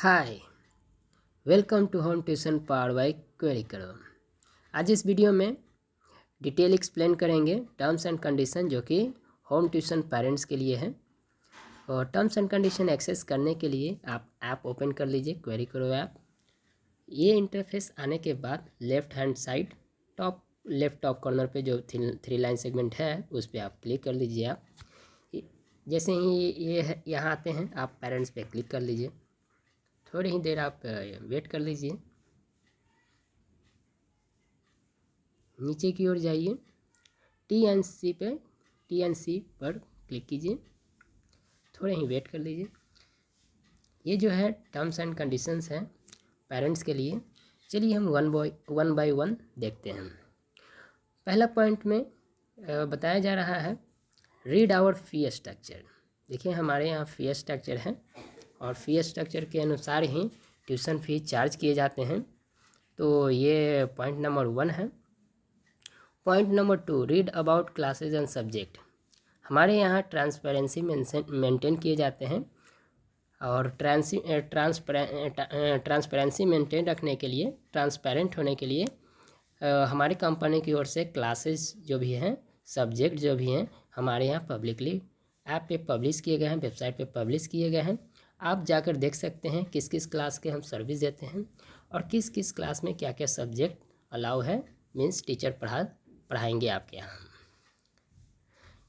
Hi, welcome to home tuition power by query करो। आज इस वीडियो में डिटेल एक्सप्लेन करेंगे टर्म्स एंड कंडीशन जो कि होम ट्यूशन पेरेंट्स के लिए है। और टर्म्स एंड कंडीशन एक्सेस करने के लिए आप ऐप ओपन कर लीजिए, क्वेरी करो ऐप। ये इंटरफेस आने के बाद left hand side left top corner पे जो थ्री लाइन सेगमेंट है उस पर आप क्लिक कर लीजिए। आप जैसे ही ये यहाँ आते हैं आप पेरेंट्स पे क्लिक कर लीजिए। थोड़ी ही देर आप वेट कर लीजिए। नीचे की ओर जाइए, टी एन सी पर क्लिक कीजिए। थोड़े ही वेट कर लीजिए। ये जो है टर्म्स एंड कंडीशंस हैं पेरेंट्स के लिए। चलिए हम वन बाय वन देखते हैं। पहला पॉइंट में बताया जा रहा है रीड आवर फी स्ट्रक्चर। देखिए हमारे यहाँ फी स्ट्रक्चर है और फी स्ट्रक्चर के अनुसार ही ट्यूशन फी चार्ज किए जाते हैं। तो ये पॉइंट नंबर 1 है। Point number 2, read about classes and subject. हमारे यहाँ ट्रांसपेरेंसी मेंटेन किए जाते हैं और ट्रांसपेरेंसी मेंटेन रखने के लिए, ट्रांसपेरेंट होने के लिए हमारी कंपनी की ओर से क्लासेस जो भी हैं, सब्जेक्ट जो भी हैं, हमारे यहाँ पब्लिकली ऐप पे पब्लिश किए गए हैं, वेबसाइट पे पब्लिश किए गए हैं। आप जाकर देख सकते हैं किस किस क्लास के हम सर्विस देते हैं और किस किस क्लास में क्या क्या सब्जेक्ट अलाउ है, मीन्स टीचर पढ़ाएंगे आपके यहाँ।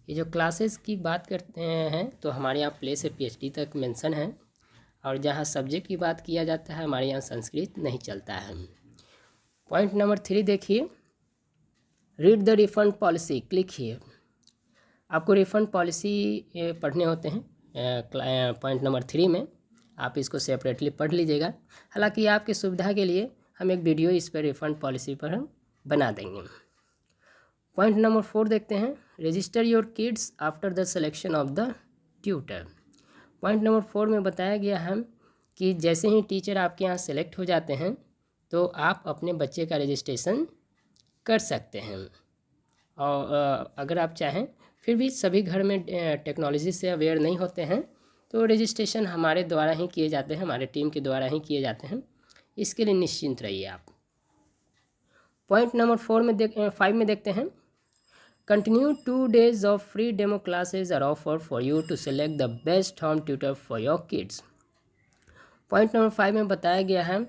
ये जो क्लासेस की बात करते हैं तो हमारे यहाँ प्ले से पीएचडी तक मेंशन है। और जहाँ सब्जेक्ट की बात किया जाता है हमारे यहाँ संस्कृत नहीं चलता है। पॉइंट नंबर 3 देखिए, read the refund policy, click here. आपको रिफंड पॉलिसी पढ़ने होते हैं पॉइंट नंबर 3 में। आप इसको सेपरेटली पढ़ लीजिएगा। हालांकि आपकी सुविधा के लिए हम एक वीडियो इस पर रिफंड पॉलिसी पर हम बना देंगे। पॉइंट नंबर 4 देखते हैं, register your kids after the selection of the tutor. Point number 4 में बताया गया है कि जैसे ही टीचर आपके यहाँ सेलेक्ट हो जाते हैं तो आप अपने बच्चे का रजिस्ट्रेशन कर सकते हैं। और अगर आप चाहें, फिर भी सभी घर में टेक्नोलॉजी से अवेयर नहीं होते हैं तो रजिस्ट्रेशन हमारे द्वारा ही किए जाते हैं, हमारे टीम के द्वारा ही किए जाते हैं। इसके लिए निश्चिंत रहिए आप। पॉइंट नंबर 5 में देखते हैं, continue 2 days of free demo classes are offered for you to select the best home tutor for your kids। Point number 5 में बताया गया है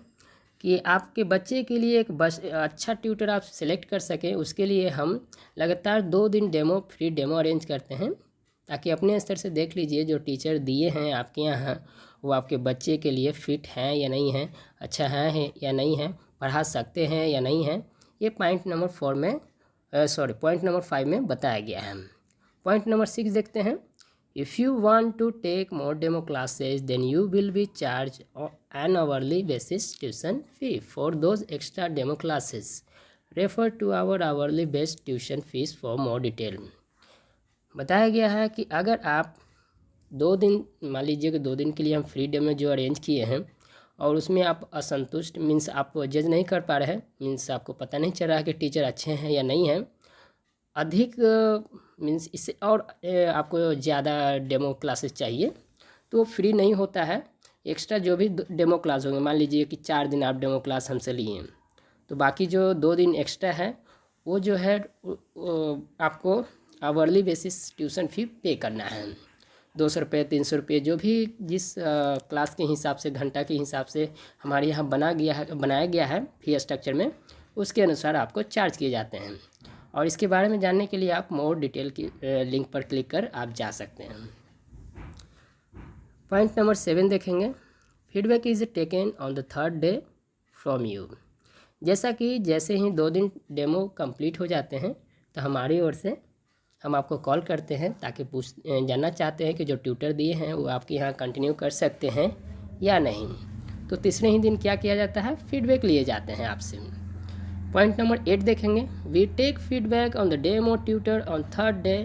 कि आपके बच्चे के लिए एक अच्छा ट्यूटर आप सेलेक्ट कर सकें, उसके लिए हम लगातार 2 दिन फ्री डेमो अरेंज करते हैं, ताकि अपने स्तर से देख लीजिए जो टीचर दिए हैं आपके यहाँ वो आपके बच्चे के लिए फ़िट हैं या नहीं हैं, अच्छा है या नहीं है, पढ़ा सकते हैं या नहीं हैं। ये पॉइंट नंबर 5 में बताया गया है। पॉइंट नंबर 6 देखते हैं, if you want to take more demo classes then you will be charge an hourly basis tuition fee for those extra demo classes. Refer to our hourly based tuition fees for more detail. बताया गया है कि अगर आप 2 दिन, मान लीजिए कि 2 दिन के लिए हम फ्री डेमो जो अरेंज किए हैं और उसमें आप असंतुष्ट, मीन्स आप जज नहीं कर पा रहे हैं, मीन्स आपको पता नहीं चल रहा है कि टीचर अच्छे हैं या नहीं हैं, अधिक मीन्स इससे और आपको ज़्यादा डेमो क्लासेस चाहिए तो फ्री नहीं होता है। एक्स्ट्रा जो भी डेमो क्लास होंगे, मान लीजिए कि 4 दिन आप डेमो क्लास हमसे लिए हैं तो बाकी जो 2 दिन एक्स्ट्रा है वो जो है आपको आवरली बेसिस ट्यूशन फ़ी पे करना है। 200 रुपये, 300 रुपये, जो भी जिस क्लास के हिसाब से, घंटा के हिसाब से हमारे यहाँ बनाया गया है फी स्ट्रक्चर में, उसके अनुसार आपको चार्ज किए जाते हैं। और इसके बारे में जानने के लिए आप मोर डिटेल की लिंक पर क्लिक कर आप जा सकते हैं। पॉइंट नंबर 7 देखेंगे, feedback is taken on the 3rd day from you. जैसा कि जैसे ही 2 दिन डेमो कंप्लीट हो जाते हैं तो हमारी ओर से हम आपको कॉल करते हैं ताकि जानना चाहते हैं कि जो ट्यूटर दिए हैं वो आपके यहाँ कंटिन्यू कर सकते हैं या नहीं। तो तीसरे ही दिन क्या किया जाता है, फीडबैक लिए जाते हैं आपसे। पॉइंट नंबर 8 देखेंगे, we take feedback on the demo tutor on 3rd day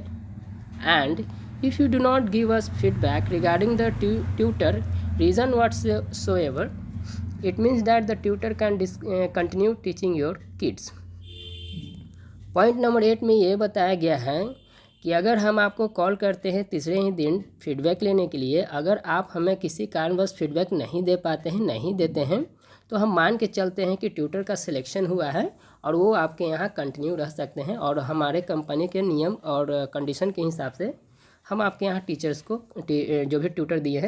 and if you do not give us feedback regarding the tutor reason whatsoever, it means that the tutor can continue teaching your kids. Point number 8 में ये बताया गया है कि अगर हम आपको call करते हैं तीसरे ही दिन फीडबैक लेने के लिए, अगर आप हमें किसी कारणवश फीडबैक नहीं दे पाते हैं, नहीं देते हैं, तो हम मान के चलते हैं कि ट्यूटर का सिलेक्शन हुआ है और वो आपके यहाँ कंटिन्यू रह सकते हैं। और हमारे कंपनी के नियम और कंडीशन के हिसाब से हम आपके यहाँ टीचर्स को जो भी ट्यूटर दिए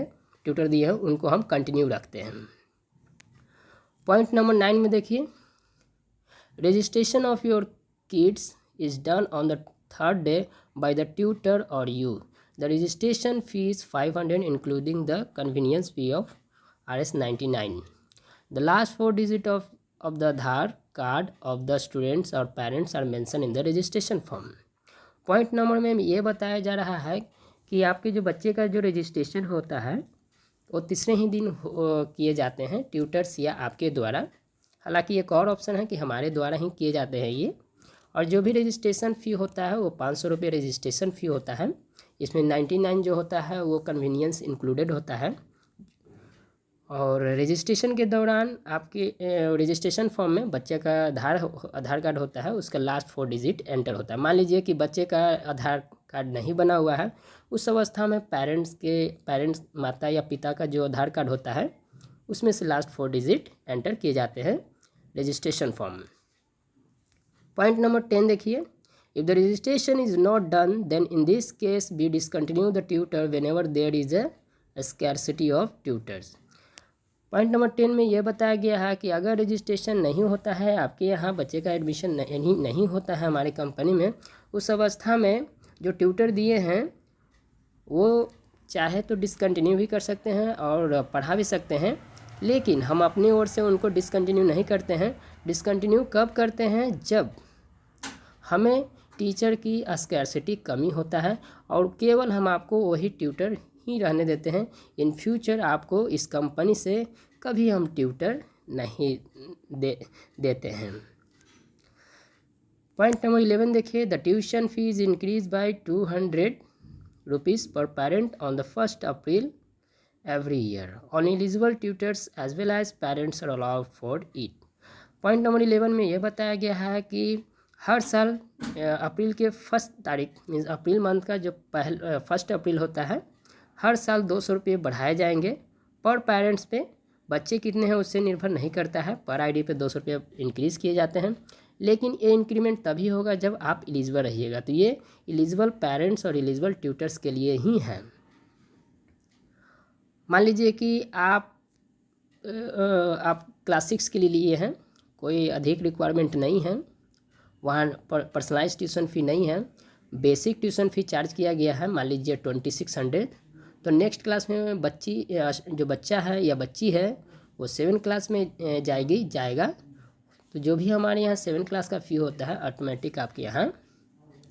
हैं उनको हम कंटिन्यू रखते हैं। पॉइंट नंबर 9 में देखिए, registration of your kids is done on the third day by the tutor or you. The registration fee is 500 including the convenience fee of Rs 99. The last 4 digits of the Aadhaar card of the students or parents are mentioned in the registration form. Point number में ये बताया जा रहा है कि आपके जो बच्चे का जो रजिस्ट्रेशन होता है वो तीसरे ही दिन किए जाते हैं ट्यूटर्स या आपके द्वारा। हालांकि एक और ऑप्शन है कि हमारे द्वारा ही किए जाते हैं ये। और जो भी रजिस्ट्रेशन फ़ी होता है वो 500 रुपये रजिस्ट्रेशन फ़ी होता है। इसमें 99 जो होता है वो कन्वीनियंस इंक्लूडेड होता है। और रजिस्ट्रेशन के दौरान आपके रजिस्ट्रेशन फॉर्म में बच्चे का आधार कार्ड होता है, उसका लास्ट 4 डिजिट एंटर होता है। मान लीजिए कि बच्चे का आधार कार्ड नहीं बना हुआ है, उस अवस्था में पेरेंट्स माता या पिता का जो आधार कार्ड होता है उसमें से लास्ट 4 डिजिट एंटर किए जाते हैं रजिस्ट्रेशन फॉर्म में। पॉइंट नंबर 10 देखिए, if the registration is not done then in this case be discontinue the tutor whenever there is a scarcity of tutors. Point number 10 में यह बताया गया है कि अगर रजिस्ट्रेशन नहीं होता है, आपके यहाँ बच्चे का एडमिशन नहीं होता है हमारी कंपनी में, उस अवस्था में जो ट्यूटर दिए हैं वो चाहे तो डिसकंटिन्यू भी कर सकते हैं और पढ़ा भी सकते हैं, लेकिन हम अपनी ओर से उनको डिसकंटिन्यू नहीं करते हैं। डिसकंटिन्यू कब करते हैं? जब हमें टीचर की स्कैर्सिटी कमी होता है और केवल हम आपको वही ट्यूटर ही रहने देते हैं। इन फ्यूचर आपको इस कंपनी से कभी हम ट्यूटर नहीं देते हैं। पॉइंट नंबर 11 देखिए, the tuition fees increase by 200 rupees पर parent on the 1 April every year on eligible tutors as well as parents are allowed for it. Point number 11 में यह बताया गया है कि हर साल अप्रैल के 1 तारीख मीन्स अप्रैल मंथ का जो 1 अप्रैल होता है, हर साल 200 रुपये बढ़ाए जाएंगे पर पेरेंट्स पे। बच्चे कितने हैं उससे निर्भर नहीं करता है, पर आईडी पे 200 रुपये इंक्रीज़ किए जाते हैं। लेकिन ये इंक्रीमेंट तभी होगा जब आप एलिजिबल रहिएगा, तो ये एलिजिबल पेरेंट्स और एलिजिबल ट्यूटर्स के लिए ही है। मान लीजिए कि आप क्लास 6 के लिए लिए हैं, कोई अधिक रिक्वायरमेंट नहीं है, वहाँ पर्सनलाइज ट्यूशन फ़ी नहीं है, बेसिक ट्यूशन फ़ी चार्ज किया गया है मान लीजिए 2600। तो नेक्स्ट क्लास में जो बच्चा है या बच्ची है वो 7 क्लास में जाएगा, तो जो भी हमारे यहाँ 7 क्लास का फ़ी होता है ऑटोमेटिक आपके यहाँ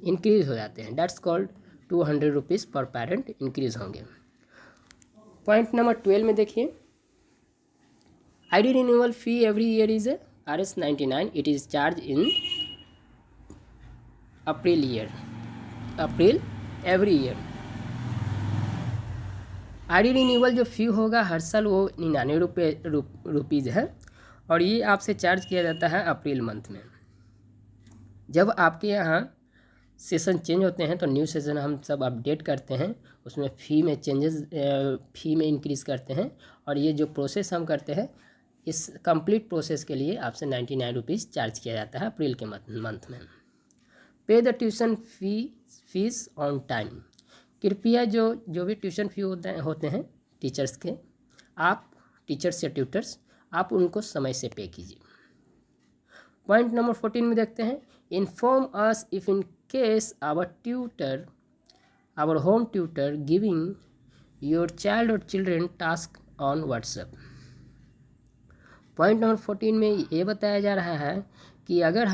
इंक्रीज़ हो जाते हैं। डेट्स कॉल्ड 200 रुपीज़ पर पेरेंट इंक्रीज़ होंगे। पॉइंट नंबर 12 में देखिए, ID renewal fee every year is Rs 99. It is charge in April every year. ID renewal जो फ़ी होगा हर साल वो 99 रुपीज़ है और ये आपसे चार्ज किया जाता है अप्रैल मंथ में। जब आपके यहाँ सेशन चेंज होते हैं तो न्यू सेशन हम सब अपडेट करते हैं, उसमें फ़ी में इंक्रीज़ करते हैं। और ये जो प्रोसेस हम करते हैं इस कंप्लीट प्रोसेस के लिए आपसे 99 रुपीज़ चार्ज किया जाता है अप्रैल के मंथ में। पे the tuition fees on time. कृपया जो भी ट्यूशन फ़ी होते हैं टीचर्स के, आप टीचर्स या ट्यूटर्स आप उनको समय से पे कीजिए। पॉइंट नंबर 14 में देखते हैं, inform us if in case our home tutor giving your child or children task on WhatsApp. Point number 14 में ये बताया जा रहा है कि अगर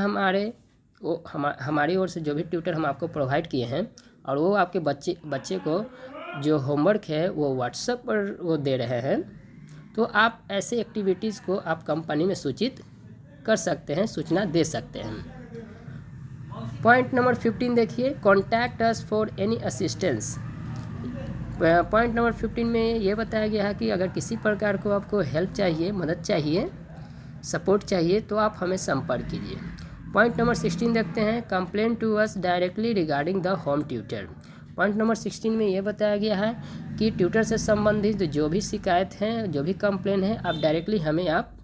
हमारी ओर से जो भी ट्यूटर हम आपको प्रोवाइड किए हैं और वो आपके बच्चे को जो होमवर्क है वो व्हाट्सएप पर वो दे रहे हैं, तो आप ऐसे एक्टिविटीज़ को आप कंपनी में सूचित कर सकते हैं, सूचना दे सकते हैं। पॉइंट नंबर 15 देखिए, contact us for any assistance. Point number 15 में ये बताया गया है कि अगर किसी प्रकार को आपको हेल्प चाहिए, मदद चाहिए, सपोर्ट चाहिए तो आप हमें संपर्क कीजिए। पॉइंट नंबर 16 देखते हैं, complain to us directly regarding the home tutor. Point number 16 में ये बताया गया है कि ट्यूटर से संबंधित जो भी शिकायत हैं, जो भी कंप्लेन है, आप डायरेक्टली हमें आप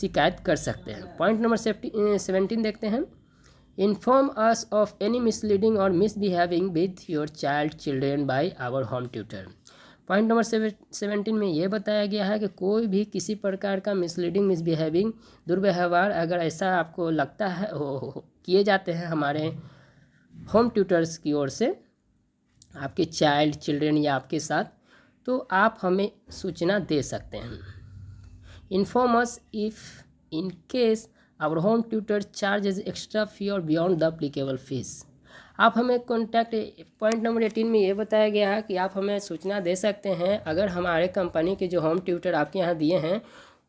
शिकायत कर सकते हैं। पॉइंट नंबर 17 देखते हैं, inform us of any misleading or misbehaving with your children by our home tutor. Point number 17 में ये बताया गया है कि कोई भी किसी प्रकार का मिसलीडिंग, मिसबिहेविंग, दुर्व्यवहार अगर ऐसा आपको लगता है किए जाते हैं हमारे होम ट्यूटर्स की ओर से आपके चिल्ड्रेन या आपके साथ, तो आप हमें सूचना दे सकते हैं। Inform us if in case our home tutor charges extra fee or beyond the applicable fees. आप हमें कॉन्टैक्ट। पॉइंट नंबर 18 में ये बताया गया है कि आप हमें सूचना दे सकते हैं अगर हमारे कंपनी के जो होम ट्यूटर आपके यहाँ दिए हैं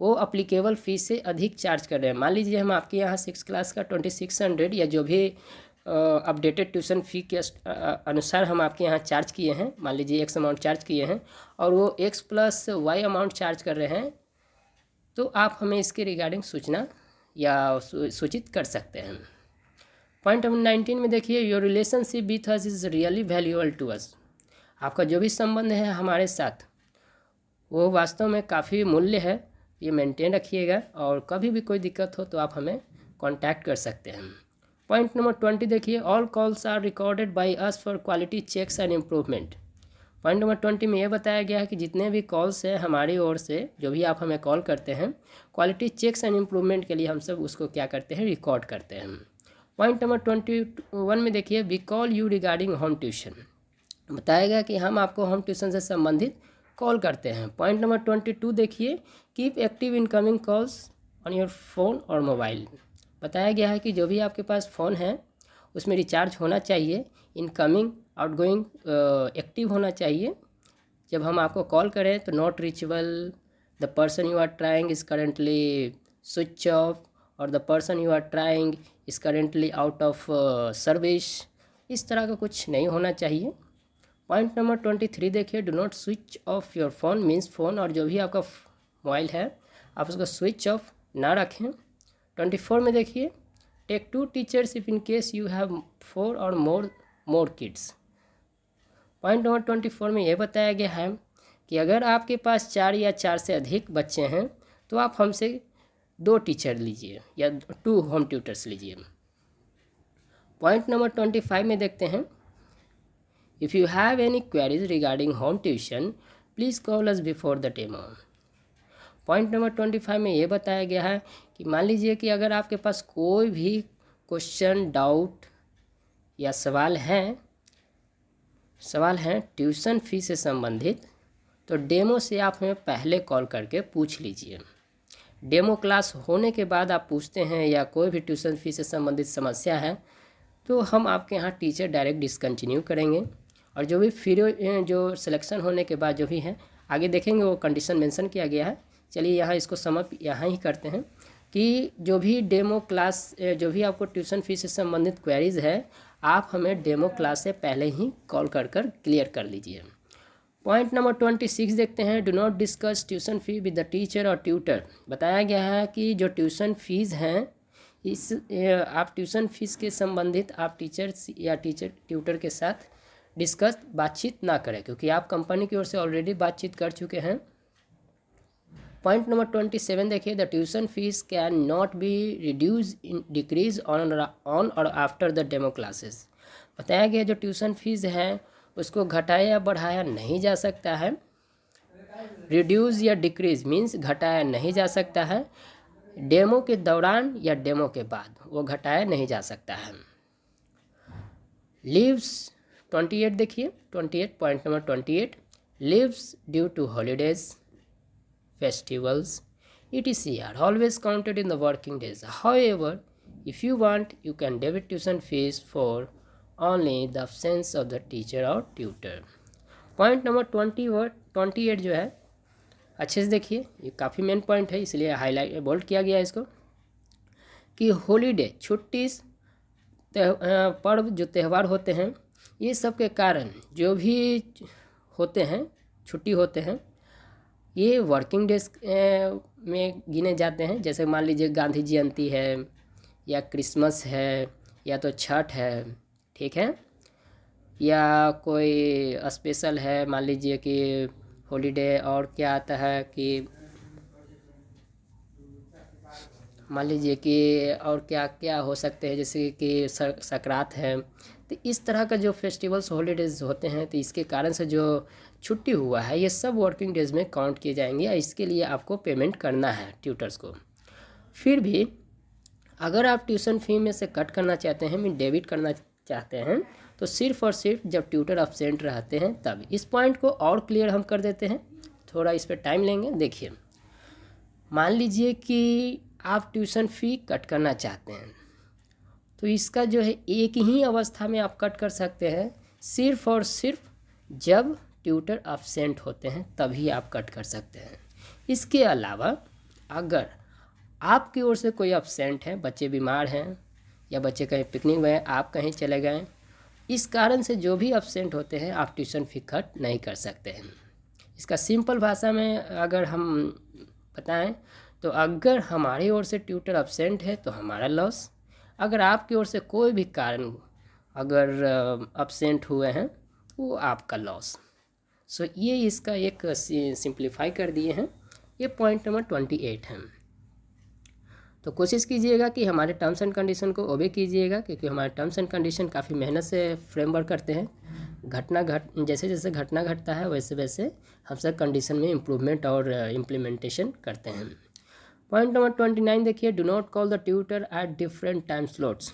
वो अप्लीकेबल फ़ीस से अधिक चार्ज कर रहे हैं। मान लीजिए हम आपके यहाँ 6 क्लास का 2600 या जो भी अपडेटेड ट्यूशन फ़ी के अनुसार हम आपके यहाँ चार्ज किए हैं, मान लीजिए एक्स अमाउंट चार्ज किए हैं और वो X plus Y amount charge कर रहे हैं, तो आप हमें इसके रिगार्डिंग सूचना या सूचित कर सकते हैं। पॉइंट नंबर 19 में देखिए, your relationship with us is really valuable to us. आपका जो भी संबंध है हमारे साथ वो वास्तव में काफ़ी मूल्य है, ये मेंटेन रखिएगा और कभी भी कोई दिक्कत हो तो आप हमें कांटेक्ट कर सकते हैं। पॉइंट नंबर 20 देखिए, all calls are recorded by us for quality checks and improvement. Point number 20 में ये बताया गया है कि जितने भी कॉल्स हैं हमारी ओर से, जो भी आप हमें कॉल करते हैं, क्वालिटी चेक्स एंड इम्प्रूवमेंट के लिए हम सब उसको क्या करते हैं, रिकॉर्ड करते हैं। पॉइंट नंबर 21 में देखिए, we call you regarding home tuition. बताया गया कि हम आपको होम ट्यूशन से संबंधित कॉल करते हैं। पॉइंट नंबर 22 देखिए, keep active incoming calls on your phone और मोबाइल। बताया गया है कि जो भी आपके पास फ़ोन है उसमें रिचार्ज होना चाहिए, इनकमिंग आउटगोइंग एक्टिव होना चाहिए। जब हम आपको कॉल करें तो not reachable, the person you are trying is currently switch off or the person you are trying is currently out of service, इस तरह का कुछ नहीं होना चाहिए। पॉइंट नंबर 23 देखिए, do not switch off your phone, means phone और जो भी आपका मोबाइल है आप उसको स्विच ऑफ ना रखें। 24 में देखिए, take 2 teachers if in case you have 4 or more kids. Point number 24 में यह बताया गया है कि अगर आपके पास 4 या 4 से अधिक बच्चे हैं तो आप हमसे 2 टीचर लीजिए या 2 होम ट्यूटर्स लीजिए। पॉइंट नंबर 25 में देखते हैं, if you have any queries regarding home tuition please call us before the demo. Point number 25 में ये बताया गया है कि मान लीजिए कि अगर आपके पास कोई भी क्वेश्चन, डाउट या सवाल हैं ट्यूशन फ़ी से संबंधित, तो डेमो से आप हमें पहले कॉल करके पूछ लीजिए। डेमो क्लास होने के बाद आप पूछते हैं या कोई भी ट्यूशन फ़ी से संबंधित समस्या है तो हम आपके यहाँ टीचर डायरेक्ट डिसकंटिन्यू करेंगे और जो भी फिर जो सिलेक्शन होने के बाद जो भी है आगे देखेंगे, वो कंडीशन मेंशन किया गया है। चलिए यहाँ इसको समअप यहाँ ही करते हैं कि जो भी डेमो क्लास, जो भी आपको ट्यूशन फ़ी से संबंधित क्वेरीज़ है आप हमें डेमो क्लास से पहले ही कॉल कर क्लियर कर लीजिए। पॉइंट नंबर 26 देखते हैं, do not discuss tuition fee with the teacher और ट्यूटर। बताया गया है कि जो ट्यूशन फ़ीस हैं आप ट्यूशन फ़ीस के संबंधित आप टीचर्स या ट्यूटर के साथ बातचीत ना करें, क्योंकि आप कंपनी की ओर से ऑलरेडी बातचीत कर चुके हैं। पॉइंट नंबर 27 देखिए, the tuition fees can not be reduce decrease on और आफ्टर द डेमो क्लासेस। बताया गया जो ट्यूशन फीस है उसको घटाया या बढ़ाया नहीं जा सकता है। रिड्यूस या डिक्रीज मीन्स घटाया नहीं जा सकता है, डेमो के दौरान या डेमो के बाद वो घटाया नहीं जा सकता है। लीव्स 28 देखिए, 28 point number 28, leaves due to holidays, festivals, etc. are always counted in the working days. However, if you want, you can debit tuition fees for only the absence of the teacher or tutor. Point number 28 जो है अच्छे से देखिए, ये काफ़ी main point है इसलिए highlight bold किया गया है इसको, कि हॉलीडे, छुट्टी, पर्व, जो त्यौहार होते हैं, ये सब के कारण जो भी होते हैं, छुट्टी होते हैं, ये वर्किंग डेज में गिने जाते हैं। जैसे मान लीजिए गांधी जयंती है या क्रिसमस है या तो छठ है, ठीक है, या कोई स्पेशल है, मान लीजिए कि हॉलीडे, और क्या आता है कि मान लीजिए कि और क्या क्या हो सकते हैं, जैसे कि संक्रांत है। तो इस तरह का जो फेस्टिवल्स हॉलीडेज होते हैं, तो इसके कारण से जो छुट्टी हुआ है ये सब वर्किंग डेज में काउंट किए जाएंगे, और इसके लिए आपको पेमेंट करना है ट्यूटर्स को। फिर भी अगर आप ट्यूशन फी में से कट करना चाहते हैं, मीन डेबिट करना चाहते हैं, तो सिर्फ और सिर्फ जब ट्यूटर अब्सेंट रहते हैं तब। इस पॉइंट को और क्लियर हम कर देते हैं, थोड़ा इस पर टाइम लेंगे। देखिए, मान लीजिए कि आप ट्यूशन फ़ी कट करना चाहते हैं, तो इसका जो है एक ही अवस्था में आप कट कर सकते हैं, सिर्फ और सिर्फ जब ट्यूटर अब्सेंट होते हैं तभी आप कट कर सकते हैं। इसके अलावा अगर आपकी ओर से कोई अब्सेंट है, बच्चे बीमार हैं या बच्चे कहीं पिकनिक गए, आप कहीं चले गए, इस कारण से जो भी अब्सेंट होते हैं आप ट्यूशन फ़ी कट नहीं कर सकते हैं। इसका सिंपल भाषा में अगर हम बताएं तो अगर हमारी ओर से ट्यूटर अब्सेंट है तो हमारा लॉस, अगर आपकी ओर से कोई भी कारण अगर अब्सेंट हुए हैं वो आपका लॉस। सो ये इसका एक सिंप्लीफाई कर दिए हैं। ये पॉइंट नंबर 28 है। तो कोशिश कीजिएगा कि हमारे टर्म्स एंड कंडीशन को ओबे कीजिएगा, क्योंकि हमारे टर्म्स एंड कंडीशन काफ़ी मेहनत से फ्रेमवर्क करते हैं। जैसे जैसे घटना घटता है वैसे वैसे हम सब कंडीशन में इम्प्रूवमेंट और इम्प्लीमेंटेशन करते हैं। पॉइंट नंबर 29 देखिए, do not call the tutor at different time slots.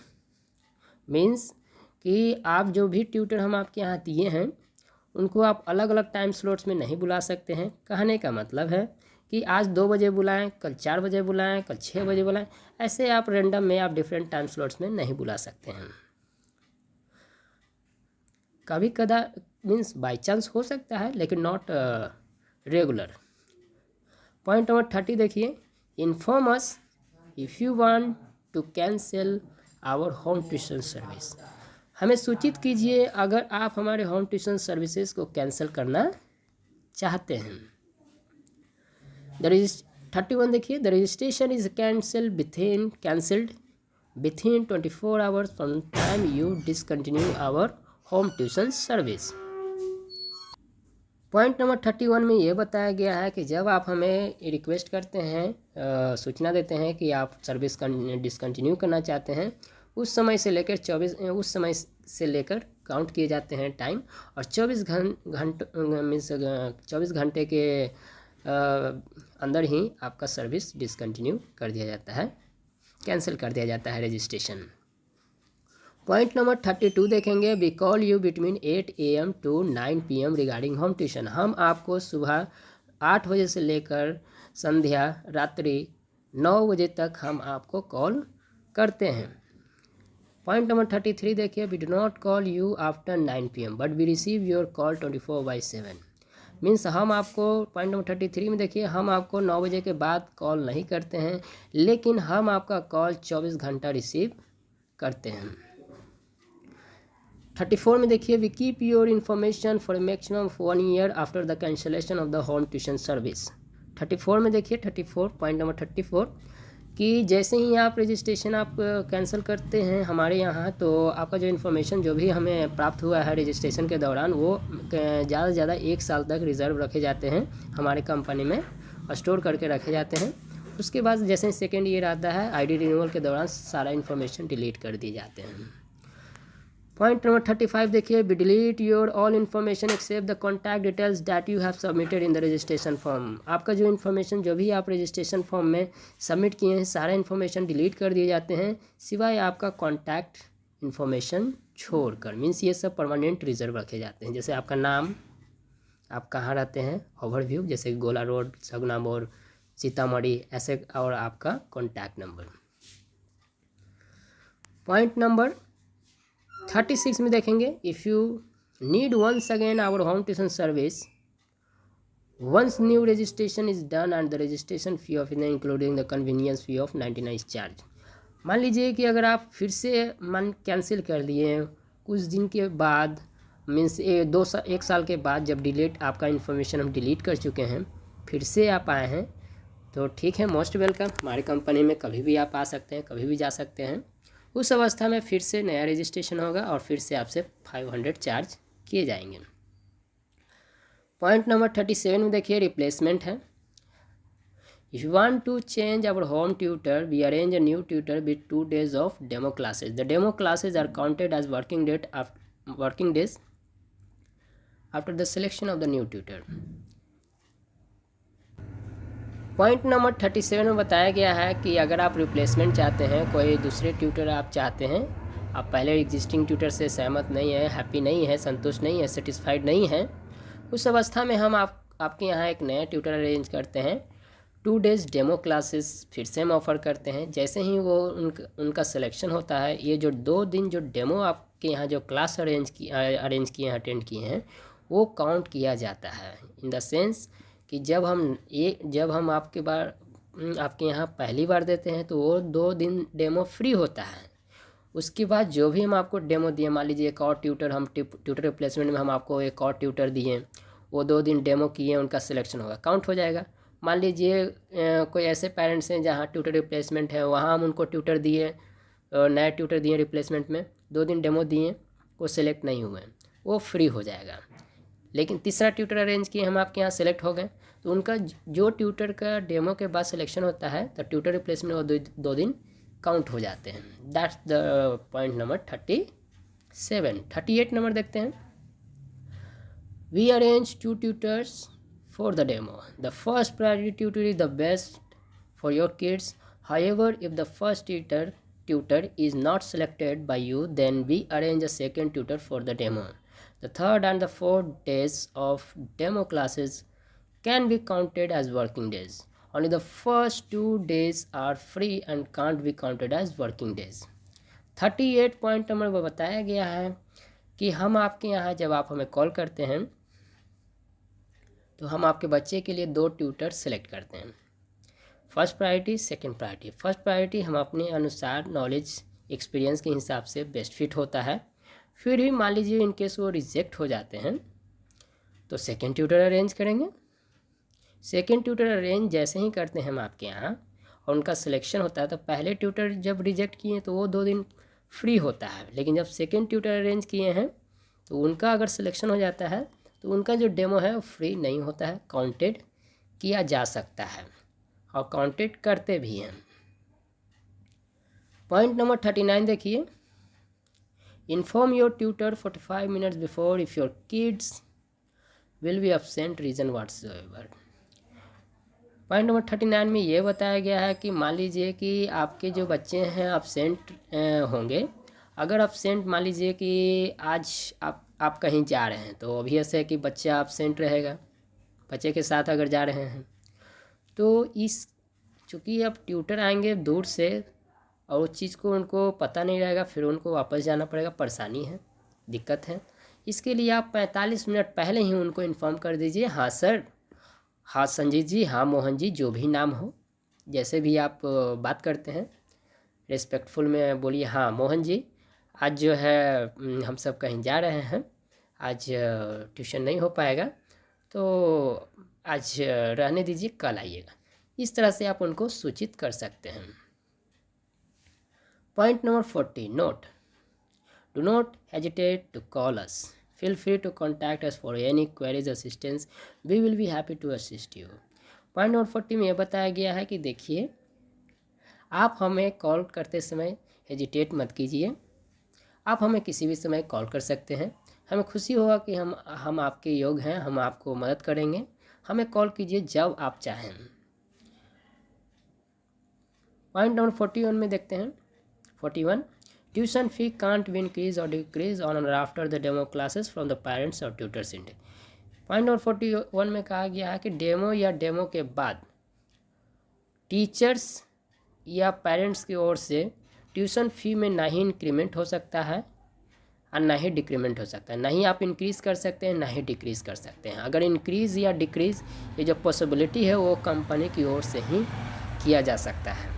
Means कि आप जो भी ट्यूटर हम आपके यहाँ दिए हैं उनको आप अलग अलग टाइम स्लॉट्स में नहीं बुला सकते हैं। कहने का मतलब है कि आज 2 बजे बुलाएं, कल 4 बजे बुलाएं, कल 6 बजे बुलाएं, ऐसे आप रेंडम में आप डिफरेंट टाइम स्लॉट्स में नहीं बुला सकते हैं। कभी कदा मीन्स बाई चांस हो सकता है, लेकिन नॉट रेगुलर। पॉइंट नंबर 30 देखिए, inform us if you want to cancel our home tuition service. हमें सूचित कीजिए अगर आप हमारे होम ट्यूशन सर्विसेज को कैंसिल करना चाहते हैं। 31 देखिए, the registration is cancelled within 24 hours from time you discontinue our home tuition service. Point number 31 में ये बताया गया है कि जब आप हमें रिक्वेस्ट करते हैं, सूचना देते हैं कि आप सर्विस डिसकंटिन्यू करना चाहते हैं, उस समय से लेकर काउंट किए जाते हैं टाइम, और 24 घंटे के अंदर ही आपका सर्विस डिसकंटिन्यू कर दिया जाता है, कैंसिल कर दिया जाता है रजिस्ट्रेशन। पॉइंट नंबर 32 देखेंगे, we call you between 8 AM to 9 PM regarding home tuition. हम आपको सुबह 8 बजे से लेकर संध्या रात्रि 9 बजे तक हम आपको कॉल करते हैं। पॉइंट नंबर 33 देखिए, we do not call you after 9 PM but we receive your call 24/7। Means हम आपको, पॉइंट नंबर 33 में देखिए, हम आपको 9 बजे के बाद कॉल नहीं करते हैं, लेकिन हम आपका कॉल 24 घंटा रिसीव करते हैं। 34 में देखिए, we keep your information for maximum 1 year after the cancellation of the home tuition service. 34 में देखिए, 34 पॉइंट नंबर 34 कि जैसे ही आप रजिस्ट्रेशन आप कैंसिल करते हैं हमारे यहाँ, तो आपका जो इन्फॉर्मेशन जो भी हमें प्राप्त हुआ है रजिस्ट्रेशन के दौरान, वो ज़्यादा से ज़्यादा 1 साल तक रिज़र्व रखे जाते हैं हमारे कंपनी में, स्टोर करके रखे जाते हैं। उसके बाद जैसे सेकेंड ईयर आता है, ID रिन्यूअल के दौरान सारा इन्फॉर्मेशन डिलीट कर दिए जाते हैं। पॉइंट नंबर 35 देखिए, we delete your all information except the contact details that you have submitted in the registration form. आपका जो इन्फॉर्मेशन जो भी आप रजिस्ट्रेशन फॉर्म में सबमिट किए हैं, सारा इन्फॉर्मेशन डिलीट कर दिए जाते हैं, सिवाय आपका कॉन्टैक्ट इन्फॉर्मेशन छोड़कर। मीन्स ये सब परमानेंट रिजर्व रखे जाते हैं, जैसे आपका नाम, आप कहाँ रहते हैं, ओवरव्यू, जैसे गोला रोड, सगुना मोड़, सीतामढ़ी, ऐसे, और आपका कॉन्टैक्ट नंबर। पॉइंट नंबर 36 में देखेंगे, if you need once again our home tuition service once new registration is done and the registration fee of including the convenience fee of 99 charge. मान लीजिए कि अगर आप फिर से कैंसिल कर दिए कुछ दिन के बाद, मीन्स 1 साल के बाद, जब डिलीट आपका इन्फॉर्मेशन हम डिलीट कर चुके हैं, फिर से आप आए हैं, तो ठीक है, मोस्ट वेलकम। हमारी कंपनी में कभी भी आप आ सकते हैं, कभी भी जा सकते हैं। उस अवस्था में फिर से नया रजिस्ट्रेशन होगा और फिर से आपसे 500 चार्ज किए जाएंगे। पॉइंट नंबर 37 में देखिए, रिप्लेसमेंट है। If you want to change our home tutor, we arrange a new tutor with 2 days of demo classes. The demo classes are counted as working days after the selection of the new tutor. Point number 37 में बताया गया है कि अगर आप replacement चाहते हैं, कोई दूसरे ट्यूटर आप चाहते हैं, आप पहले एग्जिस्टिंग ट्यूटर से सहमत नहीं है, हैप्पी नहीं है, संतुष्ट नहीं है, सेटिस्फाइड नहीं है, उस अवस्था में हम आपके यहाँ एक नया ट्यूटर अरेंज करते हैं। 2 डेज़ डेमो क्लासेस फिर से हम ऑफ़र करते हैं। जैसे ही वो उनका सिलेक्शन होता है, ये जो 2 दिन जो डेमो आपके यहाँ जो क्लास अरेंज किए हैं, अटेंड किए हैं, वो काउंट किया जाता है। इन द सेंस कि जब हम आपके यहाँ पहली बार देते हैं तो वो 2 दिन डेमो फ्री होता है। उसके बाद जो भी हम आपको डेमो दिए, मान लीजिए एक और ट्यूटर रिप्लेसमेंट में हम आपको एक और ट्यूटर दिए, वो 2 दिन डेमो किए, उनका सिलेक्शन होगा, काउंट हो जाएगा। मान लीजिए कोई ऐसे पेरेंट्स हैं जहाँ ट्यूटर रिप्लेसमेंट है, वहाँ हम उनको ट्यूटर दिए, नया ट्यूटर दिए रिप्लेसमेंट में, 2 दिन डेमो दिए, वो सिलेक्ट नहीं हुए, वो फ्री हो जाएगा। लेकिन तीसरा ट्यूटर अरेंज किए हम आपके यहाँ सेलेक्ट हो गए, तो उनका जो ट्यूटर का डेमो के बाद सिलेक्शन होता है, तो ट्यूटर रिप्लेसमेंट वो 2 दिन काउंट हो जाते हैं। That's the point number 37। 38 number देखते हैं। We arrange 2 tutors for the demo. The first priority tutor is the best for your kids. However, if the first tutor is not selected by you, then we arrange a second tutor for the demo. The third and the fourth days of demo classes can be counted as working days. Only the first 2 days are free and can't be counted as working days. 38 point number में बताया गया है कि हम आपके यहाँ जब आप हमें कॉल करते हैं तो हम आपके बच्चे के लिए 2 ट्यूटर सेलेक्ट करते हैं। First priority, second priority. First priority हम अपने अनुसार नॉलेज एक्सपीरियंस के हिसाब से बेस्ट फिट होता है। फिर भी मान लीजिए इन केस वो रिजेक्ट हो जाते हैं तो सेकंड ट्यूटर अरेंज करेंगे। सेकंड ट्यूटर अरेंज जैसे ही करते हैं हम आपके यहाँ और उनका सिलेक्शन होता है, तो पहले ट्यूटर जब रिजेक्ट किए तो वो 2 दिन फ्री होता है, लेकिन जब सेकंड ट्यूटर अरेंज किए हैं तो उनका अगर सिलेक्शन हो जाता है तो उनका जो डेमो है वो फ्री नहीं होता है, काउंटेड किया जा सकता है और काउंटेड करते भी हैं। पॉइंट नंबर 39 देखिए। Inform your tutor 45 minutes before if your kids will be absent reason whatsoever. Point number 39 में ये बताया गया है कि मान लीजिए कि आपके जो बच्चे हैं एब्सेंट होंगे। अगर एब्सेंट मान लीजिए कि आज आप कहीं जा रहे हैं तो ऑब्वियस है कि बच्चा एब्सेंट रहेगा। बच्चे के साथ अगर जा रहे हैं तो चूँकि अब ट्यूटर आएंगे दूर से और उस चीज़ को उनको पता नहीं रहेगा, फिर उनको वापस जाना पड़ेगा, परेशानी है, दिक्कत है। इसके लिए आप 45 मिनट पहले ही उनको इन्फॉर्म कर दीजिए। हाँ सर, हाँ संजीत जी, हाँ मोहन जी, जो भी नाम हो, जैसे भी आप बात करते हैं रिस्पेक्टफुल में बोलिए। हाँ मोहन जी, आज जो है हम सब कहीं जा रहे हैं, आज ट्यूशन नहीं हो पाएगा, तो आज रहने दीजिए, कल आइएगा। इस तरह से आप उनको सूचित कर सकते हैं। Point number 40, note. Do not hesitate to call us. Feel free to contact us for any queries assistance. We will be happy to assist you. Point number 40 में यह बताया गया है कि देखिए, आप हमें कॉल करते समय हेजिटेट मत कीजिए। आप हमें किसी भी समय कॉल कर सकते हैं। हमें खुशी होगा कि हम आपके योग्य हैं, हम आपको मदद करेंगे। हमें कॉल कीजिए जब आप चाहें। पॉइंट नंबर 41 में देखते हैं। 41, tuition fee can't be increased or decreased on or after the demo classes from the parents or tutors in it. Point number 41 में कहा गया है कि डेमो या डेमो के बाद टीचर्स या पेरेंट्स की ओर से ट्यूशन फ़ी में ना ही इंक्रीमेंट हो सकता है और ना ही डिक्रीमेंट हो सकता है। ना ही आप इंक्रीज़ कर सकते हैं, ना ही डिक्रीज़ कर सकते हैं। अगर इंक्रीज़ या डिक्रीज़ ये जो पॉसिबिलिटी है वो कंपनी की ओर से ही किया जा सकता है।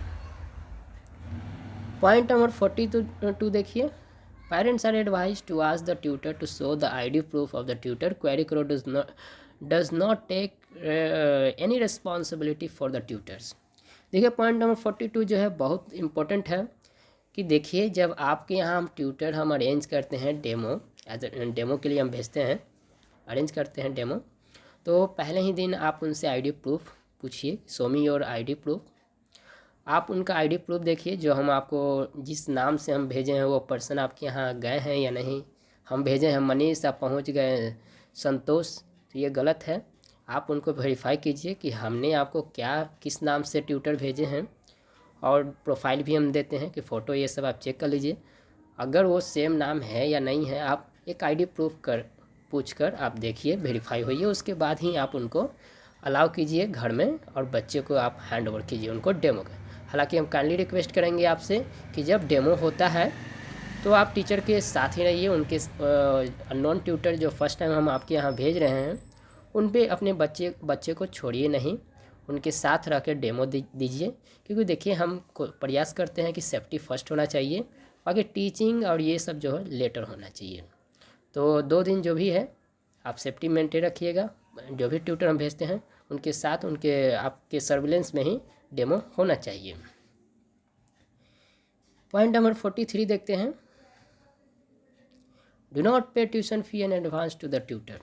पॉइंट नंबर 42 देखिए। Parents are advise to ask the tutor to show the ID proof of the tutor. Query code does not take any responsibility for the tutors. देखिए पॉइंट नंबर 42 जो है बहुत इम्पोर्टेंट है कि देखिए जब आपके यहाँ हम ट्यूटर हम अरेंज करते हैं डेमो, एज डेमो के लिए हम भेजते हैं, अरेंज करते हैं डेमो, तो पहले ही दिन आप उनसे आईडी प्रूफ पूछिए, show me your ID proof. आप उनका आईडी प्रूफ देखिए, जो हम आपको जिस नाम से हम भेजे हैं वो पर्सन आपके यहाँ गए हैं या नहीं। हम भेजे हैं मनीष, आप पहुँच गए संतोष, तो ये गलत है। आप उनको वेरीफाई कीजिए कि हमने आपको क्या किस नाम से ट्यूटर भेजे हैं, और प्रोफाइल भी हम देते हैं कि फ़ोटो ये सब आप चेक कर लीजिए। अगर वो सेम नाम है या नहीं है, आप एक आईडी प्रूफ पूछ कर आप देखिए, वेरीफाई होइए, उसके बाद ही आप उनको अलाउ कीजिए घर में, और बच्चे को आप हैंड ओवर कीजिए उनको डेमो का। हालांकि हम काइंडली रिक्वेस्ट करेंगे आपसे कि जब डेमो होता है तो आप टीचर के साथ ही रहिए। उनके अननोन ट्यूटर जो फर्स्ट टाइम हम आपके यहाँ भेज रहे हैं, उन पे अपने बच्चे को छोड़िए नहीं, उनके साथ रह कर डेमो दीजिए। क्योंकि देखिए हम प्रयास करते हैं कि सेफ्टी फर्स्ट होना चाहिए, बाकी टीचिंग और ये सब जो है लेटर होना चाहिए। तो 2 दिन जो भी है आप सेफ्टी मेंटेन रखिएगा। जो भी ट्यूटर हम भेजते हैं उनके साथ उनके आपके सर्विलेंस में ही डेमो होना चाहिए। पॉइंट नंबर 43 देखते हैं, do not pay tuition fee in advance to the tutor.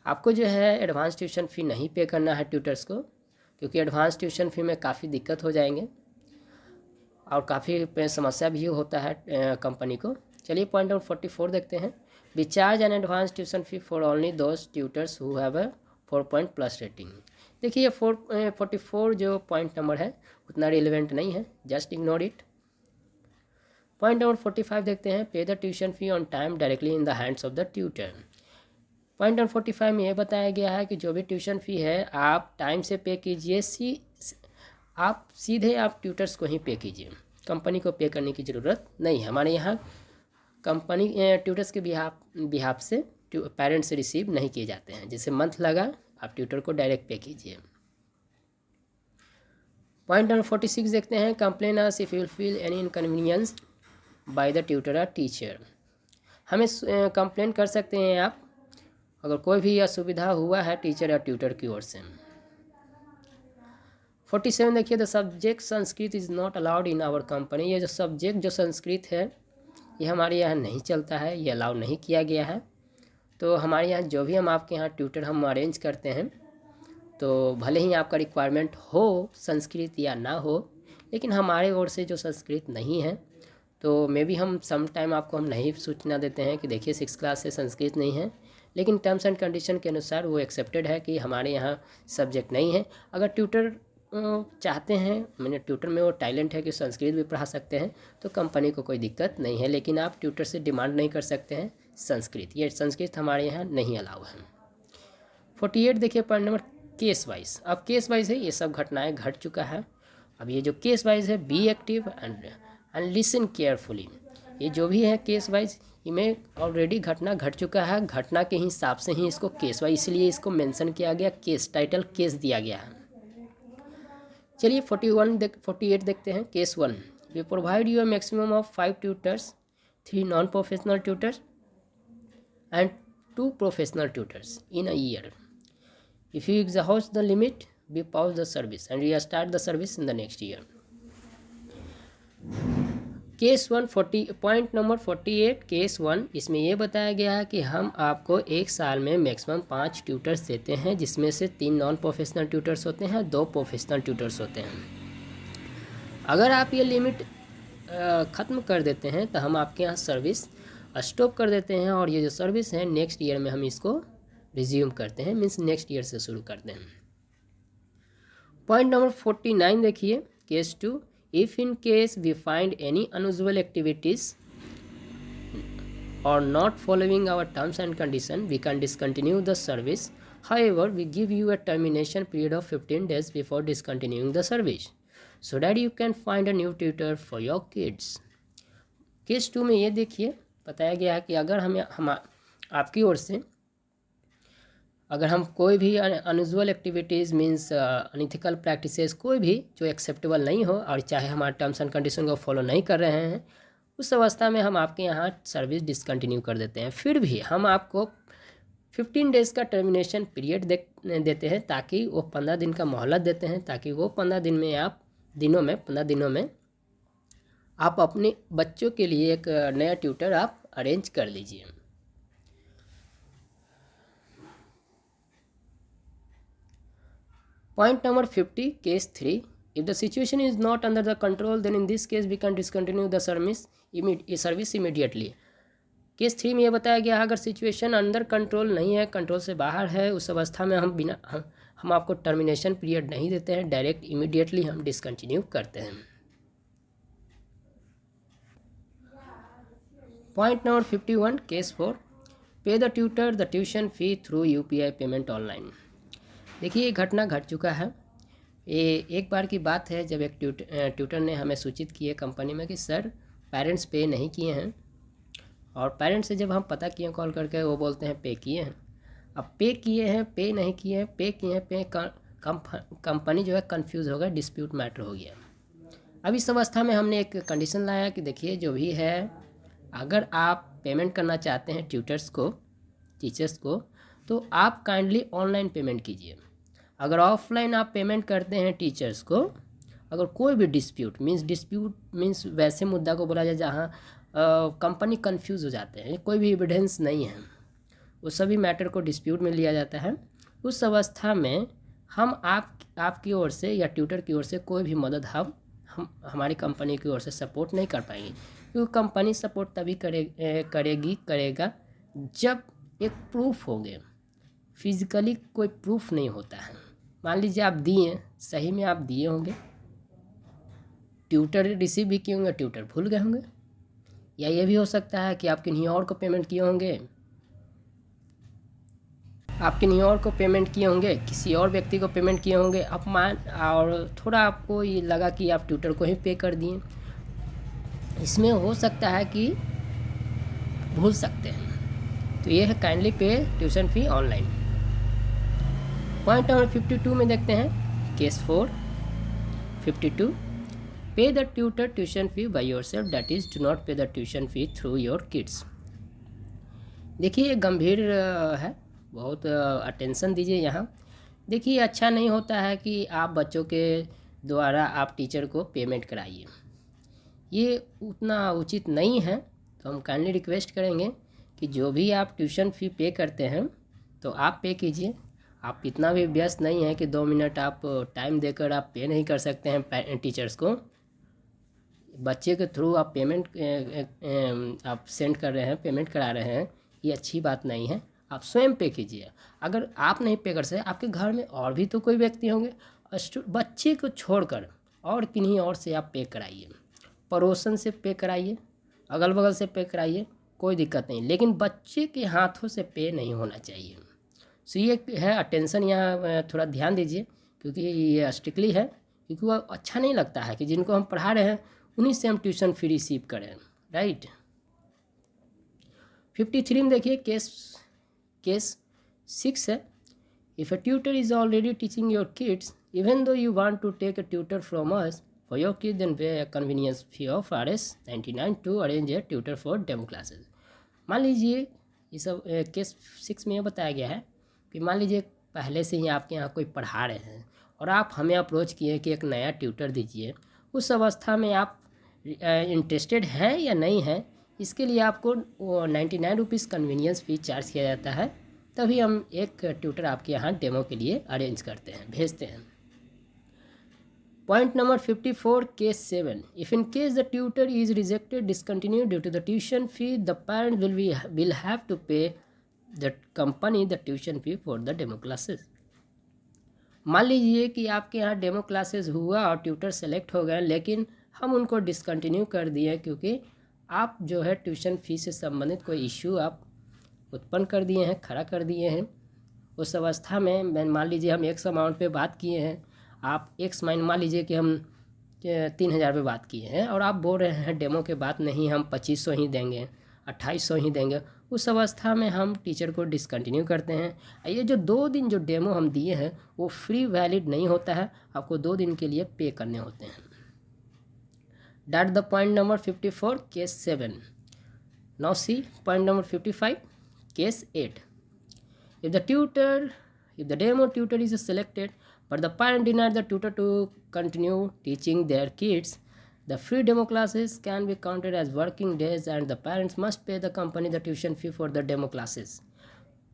आपको जो है एडवांस ट्यूशन फ़ी नहीं पे करना है ट्यूटर्स को, क्योंकि एडवांस ट्यूशन फ़ी में काफ़ी दिक्कत हो जाएंगे और काफ़ी समस्या भी होता है कंपनी को। चलिए पॉइंट नंबर 44 देखते हैं, we charge an advance tuition fee for only those tutors who have a 4 point plus rating. देखिए 44 जो पॉइंट नंबर है उतना रिलेवेंट नहीं है, just ignore it. Point number 45 देखते हैं, पे the tuition fee on time directly in the hands of the tutor. Point number 45 में ये बताया गया है कि जो भी ट्यूशन फ़ी है आप टाइम से पे कीजिए, आप सीधे आप ट्यूटर्स को ही पे कीजिए, कंपनी को पे करने की ज़रूरत नहीं है। हमारे यहाँ कंपनी ट्यूटर्स के बिहाफ से पेरेंट्स से रिसीव नहीं किए जाते हैं। जैसे मंथ लगा आप ट्यूटर को डायरेक्ट पे कीजिए। पॉइंट नंबर 46 देखते हैं, complain us if you feel any inconvenience by the tutor और टीचर। हमें कंप्लेन कर सकते हैं आप अगर कोई भी असुविधा हुआ है टीचर या ट्यूटर की ओर से। 47 देखिए, the subject Sanskrit is not allowed in our company. ये जो सब्जेक्ट जो संस्कृत है ये हमारे यहाँ नहीं चलता है, ये अलाउ नहीं किया गया है। तो हमारे यहाँ जो भी हम आपके यहाँ ट्यूटर हम अरेंज करते हैं, तो भले ही आपका रिक्वायरमेंट हो संस्कृत या ना हो, लेकिन हमारे ओर से जो संस्कृत नहीं है तो मे बी हम सम टाइम आपको हम नहीं सूचना देते हैं कि देखिए 6 क्लास से संस्कृत नहीं है, लेकिन टर्म्स एंड कंडीशन के अनुसार वो एक्सेप्टेड है कि हमारे यहाँ सब्जेक्ट नहीं है। अगर ट्यूटर चाहते हैं, मैंने ट्यूटर में वो टैलेंट है कि संस्कृत भी पढ़ा सकते हैं, तो कंपनी को कोई दिक्कत नहीं है, लेकिन आप ट्यूटर से डिमांड नहीं कर सकते हैं संस्कृत, ये संस्कृत हमारे यहाँ नहीं अलाउ है। 48 देखिए पॉइंट नंबर, केस वाइज। अब केस वाइज है, ये सब घटनाएं घट चुका है। अब ये जो केस वाइज है, be active and listen carefully. ये जो भी है केस वाइज, इनमें ऑलरेडी घटना घट चुका है, घटना के हिसाब से ही इसको केस वाइज, इसलिए इसको मेंशन किया गया, केस टाइटल केस दिया गया है। चलिए 48 देखते हैं, case 1, we provide you a maximum of 5 tutors, 3 non professional tutors and 2 professional tutors in a year. If you exhaust the limit, we pause the service and restart the service in the next year. Case 1 point number 48 case 1, इसमें यह बताया गया है कि हम आपको एक साल में मैक्सिमम 5 ट्यूटर्स देते हैं, जिसमें से 3 नॉन प्रोफेशनल ट्यूटर्स होते हैं, 2 प्रोफेशनल ट्यूटर्स होते हैं। अगर आप ये लिमिट ख़त्म कर देते हैं तो हम आपके यहाँ सर्विस स्टॉप कर देते हैं, और ये जो सर्विस है नेक्स्ट ईयर में हम इसको रिज्यूम करते हैं, मीन्स नेक्स्ट ईयर से शुरू करते हैं। पॉइंट नंबर 49 देखिए, case 2, if in case we find any unusual activities or not following our terms and condition, we can discontinue the service. However we give you a termination period of 15 days before discontinuing the service, so that you can find a new tutor for your kids. Case 2 में ये देखिए बताया गया है कि अगर हम आपकी ओर से अगर हम कोई भी unusual activities means unethical practices, कोई भी जो एक्सेप्टेबल नहीं हो और चाहे हमारे टर्म्स एंड कंडीशन को फॉलो नहीं कर रहे हैं, उस अवस्था में हम आपके यहाँ सर्विस डिसकंटिन्यू कर देते हैं। फिर भी हम आपको 15 डेज़ का टर्मिनेशन पीरियड देते हैं, ताकि वो 15 दिन का मोहलत देते हैं, ताकि वो 15 दिन में आप 15 दिनों में आप अपने बच्चों के लिए एक नया ट्यूटर आप अरेंज कर लीजिए। Point number 50, case 3, if the situation is not under the control then in this case we can discontinue the service immediately. Case 3 में यह बताया गया, अगर सिचुएशन अंडर कंट्रोल नहीं है, कंट्रोल से बाहर है, उस अवस्था में हम आपको टर्मिनेशन पीरियड नहीं देते हैं, डायरेक्ट इमीडिएटली हम डिसकंटिन्यू करते हैं। पॉइंट नंबर 51, केस 4, पे the tutor the tuition fee through UPI payment online. देखिए ये घटना घट चुका है। ये एक बार की बात है जब एक ट्यूटर ने हमें सूचित किए कंपनी में कि सर पेरेंट्स पे नहीं किए हैं, और पेरेंट्स से जब हम पता किए कॉल करके, वो बोलते हैं पे किए हैं। अब पे किए हैं, पे नहीं किए हैं, पे किए हैं, पे कंपनी जो है कंफ्यूज हो गया, डिस्प्यूट मैटर हो गया। अब इस अवस्था में हमने एक कंडीशन लाया कि देखिए जो भी है, अगर आप पेमेंट करना चाहते हैं टीचर्स को, तो आप काइंडली ऑनलाइन पेमेंट कीजिए। अगर ऑफलाइन आप पेमेंट करते हैं टीचर्स को, अगर कोई भी डिस्प्यूट मीन्स वैसे मुद्दा को बोला जाए जहाँ कंपनी कंफ्यूज हो जाते हैं, कोई भी एविडेंस नहीं है, वो सभी मैटर को डिस्प्यूट में लिया जाता है। उस अवस्था में हम आपकी ओर से या ट्यूटर की ओर से कोई भी मदद हमारी कंपनी की ओर से सपोर्ट नहीं कर पाएंगे, क्योंकि कंपनी सपोर्ट तभी करेगा जब एक प्रूफ होंगे। फिजिकली कोई प्रूफ नहीं होता है। मान लीजिए आप दिए, सही में आप दिए होंगे, ट्यूटर रिसीव भी किए होंगे, ट्यूटर भूल गए होंगे, या ये भी हो सकता है कि आप किन्हीं और को पेमेंट किए होंगे, किसी और व्यक्ति को पेमेंट किए होंगे, और थोड़ा आपको ये लगा कि आप ट्यूटर को ही पे कर दिए। इसमें हो सकता है कि भूल सकते हैं, तो ये है kindly pay tuition fee online. Point number 52 में देखते हैं, case 4, 52, pay the tutor tuition fee by yourself, that is do not pay the tuition fee through your kids. देखिए ये गंभीर है, बहुत अटेंशन दीजिए यहाँ। देखिए अच्छा नहीं होता है कि आप बच्चों के द्वारा आप टीचर को पेमेंट कराइए, ये उतना उचित नहीं है। तो हम काइंडली रिक्वेस्ट करेंगे कि जो भी आप ट्यूशन फ़ी पे करते हैं तो आप पे कीजिए। आप इतना भी व्यस्त नहीं है कि 2 मिनट आप टाइम देकर आप पे नहीं कर सकते हैं टीचर्स को। बच्चे के थ्रू आप पेमेंट आप सेंड कर रहे हैं, पेमेंट करा रहे हैं, ये अच्छी बात नहीं है। आप स्वयं पे कीजिए। अगर आप नहीं पे कर सकते, आपके घर में और भी तो कोई व्यक्ति होंगे, बच्चे को छोड़कर और किन्हीं और से आप पे कराइए, पड़ोसन से पे कराइए, अगल बगल से पे कराइए, कोई दिक्कत नहीं, लेकिन बच्चे के हाथों से पे नहीं होना चाहिए। सो ये है अटेंशन, यहाँ थोड़ा ध्यान दीजिए, क्योंकि ये स्ट्रिक्टली है, क्योंकि वो अच्छा नहीं लगता है कि जिनको हम पढ़ा रहे हैं उन्हीं से हम ट्यूशन फी रिसीव करें, राइट। 53 में देखिए, केस 6 है, if a tutor is already teaching your kids even though you want to take a tutor from us for your kid, then pay a convenience fee of Rs99 to arrange a tutor for demo classes. मान लीजिए ये सब case 6 में यह बताया गया है कि मान लीजिए पहले से ही आपके यहाँ कोई पढ़ा रहे हैं और आप हमें अप्रोच किए कि एक नया ट्यूटर दीजिए। उस अवस्था में आप इंटरेस्टेड हैं या नहीं हैं, इसके लिए आपको 99 रुपीज़ कन्वीनियंस फ़ी चार्ज किया जाता है, तभी हम एक ट्यूटर आपके यहाँ डेमो के लिए अरेंज करते हैं, भेजते हैं। Point number 54, case 7, if in case the tutor is rejected discontinue due to the tuition fee, the parent will have to pay the company the tuition fee for the demo classes. मान लीजिए कि आपके यहाँ demo classes हुआ और tutor select हो गए, लेकिन हम उनको डिसकंटिन्यू कर दिए क्योंकि आप जो है ट्यूशन फी से संबंधित कोई इश्यू आप उत्पन्न कर दिए हैं, खड़ा कर दिए हैं। उस अवस्था में मान लीजिए हम एक्स अमाउंट पे बात किए हैं, आप एक्स मान लीजिए कि हम 3000 पे बात किए हैं और आप बोल रहे हैं डेमो के बाद नहीं, हम 2500 ही देंगे, 2800 ही देंगे। उस अवस्था में हम टीचर को डिसकंटिन्यू करते हैं। ये जो 2 दिन जो डेमो हम दिए हैं वो फ्री वैलिड नहीं होता है, आपको 2 दिन के लिए पे करने होते हैं। That the point number 54, case 7। Now see point number 55, case 8। If the demo tutor is selected but the parent denied the tutor to continue teaching their kids, the free demo classes can be counted as working days and the parents must pay the company the tuition fee for the demo classes.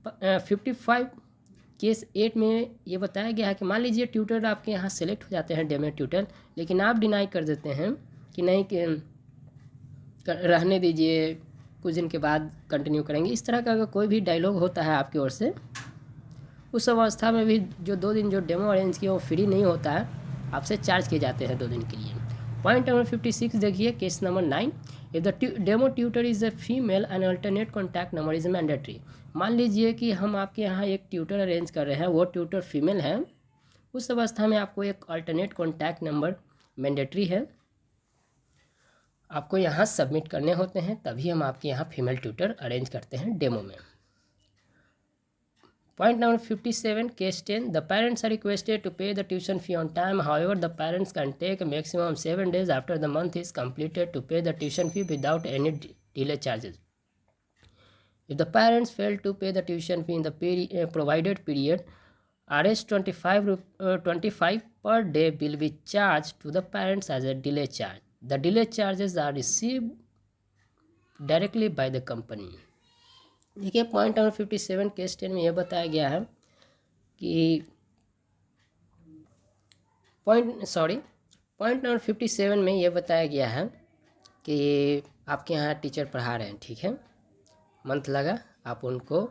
55 case 8 में ये बताया गया है कि मान लीजिए tutor आपके यहाँ सेलेक्ट हो जाते हैं डेमो ट्यूटर, लेकिन आप डिनाई कर देते हैं कि नहीं कि रहने दीजिए, कुछ दिन के बाद कंटिन्यू करेंगे। इस तरह का अगर कोई भी डायलॉग होता है आपकी ओर से, उस अवस्था में भी जो 2 दिन जो डेमो अरेंज किया वो फ्री नहीं होता है, आपसे चार्ज किए जाते हैं 2 दिन के लिए। पॉइंट नंबर 56 देखिए, case number 9, if the demo tutor is a female and alternate contact number is mandatory. मान लीजिए कि हम आपके यहाँ एक ट्यूटर अरेंज कर रहे हैं, वो ट्यूटर फीमेल है, उस अवस्था में आपको एक अल्टरनेट कॉन्टैक्ट नंबर मैंडेटरी है, आपको यहाँ सबमिट करने होते हैं, तभी हम आपके यहाँ फीमेल ट्यूटर अरेंज करते हैं डेमो में। Point number 57, case 10, the parents are requested to pay the tuition fee on time. However, the parents can take a maximum 7 days after the month is completed to pay the tuition fee without any delay charges. If the parents fail to pay the tuition fee in the provided period, Rs 25 per day will be charged to the parents as a delay charge. The delay charges are received directly by the company. देखिए, point number 57 case 10 में यह बताया गया है कि point number 57 में यह बताया गया है कि आपके यहाँ टीचर पढ़ा रहे हैं, ठीक है, मंथ लगा, आप उनको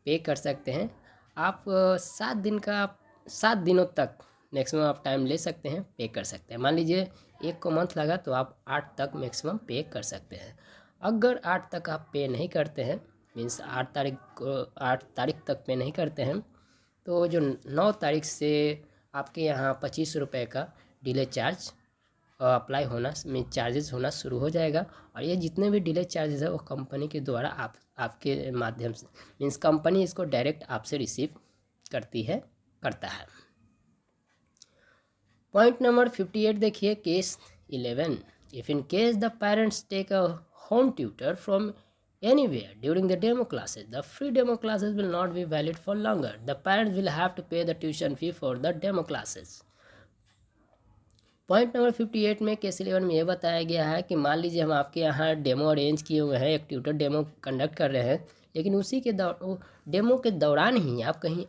पे कर सकते हैं। आप 7 दिनों तक मैक्सिमम आप टाइम ले सकते हैं, पे कर सकते हैं। मान लीजिए एक को मंथ लगा तो आप 8 तक मैक्सिमम पे कर सकते हैं। अगर 8 तक आप पे नहीं करते हैं, मीन्स 8 तारीख तक पे नहीं करते हैं, तो जो 9 तारीख से आपके यहाँ 25 रुपये का डिले चार्ज अप्लाई होना, मीन चार्जेस होना शुरू हो जाएगा। और ये जितने भी डिले चार्जेस है वो कंपनी के द्वारा आपके माध्यम से, मीन्स कंपनी इसको डायरेक्ट आपसे रिसीव करता है। पॉइंट नंबर 58 देखिए, case 11, if in case the parents take a home tutor from anywhere during the demo classes, the free demo classes will not be valid for longer. The parents will have to pay the tuition fee for the demo classes. Point number 58 में case 11 में ये बताया गया है कि मान लीजिए हम आपके यहाँ डेमो अरेंज किए हुए हैं, एक ट्यूटर डेमो कंडक्ट कर रहे हैं, लेकिन उसी के डेमो के दौरान ही आप कहीं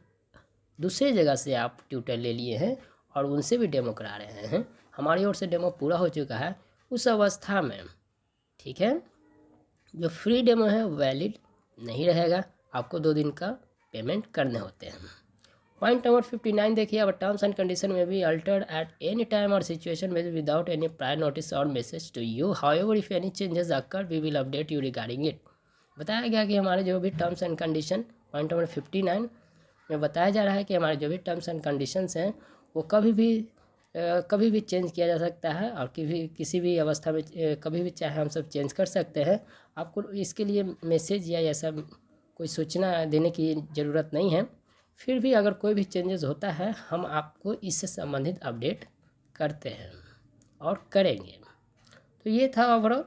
दूसरे जगह से आप ट्यूटर ले लिए हैं और उनसे भी डेमो करा रहे हैं, हमारी ओर से डेमो पूरा हो चुका है, उस अवस्था में, ठीक है, जो फ्री डेमो है वैलिड नहीं रहेगा, आपको 2 दिन का पेमेंट करने होते हैं। पॉइंट नंबर 59 देखिए, अब टर्म्स एंड कंडीशन में भी अल्टर्ड एट एनी टाइम और सिचुएशन में विदाउट एनी प्रायर नोटिस और message to you, however if any changes occur we will update you regarding it. बताया गया कि हमारे जो भी terms and condition, point number 59 में बताया जा रहा है कि हमारे जो भी टर्म्स एंड कंडीशंस हैं वो कभी भी चेंज किया जा सकता है और किसी भी अवस्था में कभी भी चाहे हम सब चेंज कर सकते हैं। आपको इसके लिए मैसेज या ऐसा कोई सूचना देने की ज़रूरत नहीं है। फिर भी अगर कोई भी चेंजेस होता है हम आपको इससे संबंधित अपडेट करते हैं और करेंगे। तो ये था overall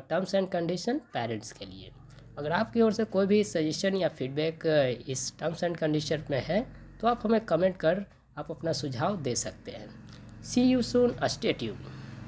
terms and condition parents के लिए। अगर आपकी ओर से कोई भी सजेशन या फीडबैक इस टर्म्स एंड कंडीशन में है तो आप हमें कमेंट कर आप अपना सुझाव दे सकते हैं। सी यू सून, स्टे ट्यून्ड।